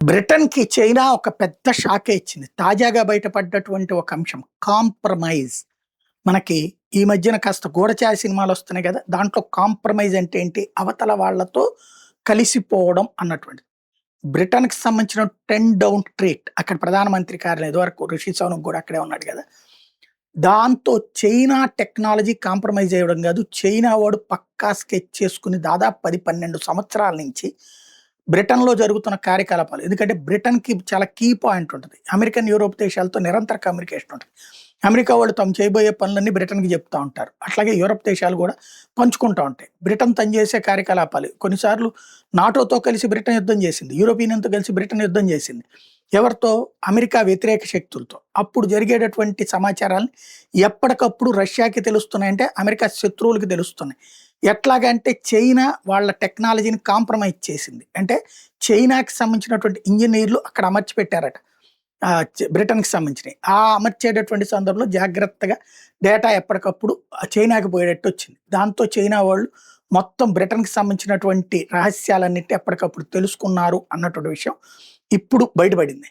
బ్రిటన్‌కి China ఒక పెద్ద షాకే ఇచ్చింది. తాజాగా బయటపడ్డటువంటి ఒక అంశం కాంప్రమైజ్. మనకి ఈ మధ్యన కాస్త గూఢచారి సినిమాలొస్తున్నాయి గదా! దాంట్లో కాంప్రమైజ్ అంటే ఏంటి? అవతల వాళ్ళతో కలిసిపోవడం అన్నటువంటిది. బ్రిటన్‌కి సంబంధించిన 10 డౌన్ ట్రీట్ అక్కడ ప్రధానమంత్రి కార్యాలయం ఇదివరకు రిషి సునక్ గూడా అక్కడే ఉన్నాడు గదా! దాంతో చైనా టెక్నాలజీ కాంప్రమైజ్ అవ్వడం గాదు. చైనా వాడు పక్కా స్కెచ్ చేసుకొని దాదాపు 10, 12 సంవత్సరాల నుంచి బ్రిటన్‌లో జరుగుతున్న కార్యకలాపాలు. ఎందుకంటే బ్రిటన్‌కి చాలా కీ పాయింట్ ఉంటది. అమెరికన్, యూరోప్ దేశాలతో నిరంతర కమ్యూనికేషన్ ఉంటది. అమెరికా వాళ్ళు తాము చేయబోయే పనులన్నీ బ్రిటన్‌కి చెప్తా ఉంటారు. అట్లాగే యూరప్ దేశాలు గూడా పంచుకుంటా ఉంటాయి. బ్రిటన్ తను చేసే కార్యకలాపాలు కొన్నిసార్లు నాటోతో కలిసి బ్రిటన్ యుద్ధం చేసింది. యూరోప్ యూనియన్‌తో కలిసి బ్రిటన్ యుద్ధం చేసింది. ఎవరితో? అమెరికా వ్యతిరేక శక్తులతో. అప్పుడు జరిగేటటువంటి సమాచారాల్ని ఎప్పటికప్పుడు రష్యాకి తెలుస్తున్నాయంటే అమెరికా శత్రువులకి తెలుస్తున్నాయి. ఎట్లాగంటే చైనా వాళ్ళ టెక్నాలజీని కాంప్రమైజ్ చేసింది. అంటే చైనాకి సంబంధించినటువంటి ఇంజినీర్లు అక్కడ అమర్చి పెట్టారట. బ్రిటన్‌కి సంబంధించినయి. ఆ అమర్చేటటువంటి సందర్భంలో జాగ్రత్తగా డేటా ఎప్పటికప్పుడు చైనాకి పోయేటట్టొచ్చింది. దాంతో చైనా వాళ్ళు మొత్తం బ్రిటన్‌కి సంబంధించినటువంటి రహస్యాలన్నిటిని ఎప్పటికప్పుడు తెలుసుకున్నారు అన్నటువంటి విషయం ఇప్పుడు బయటపడింది.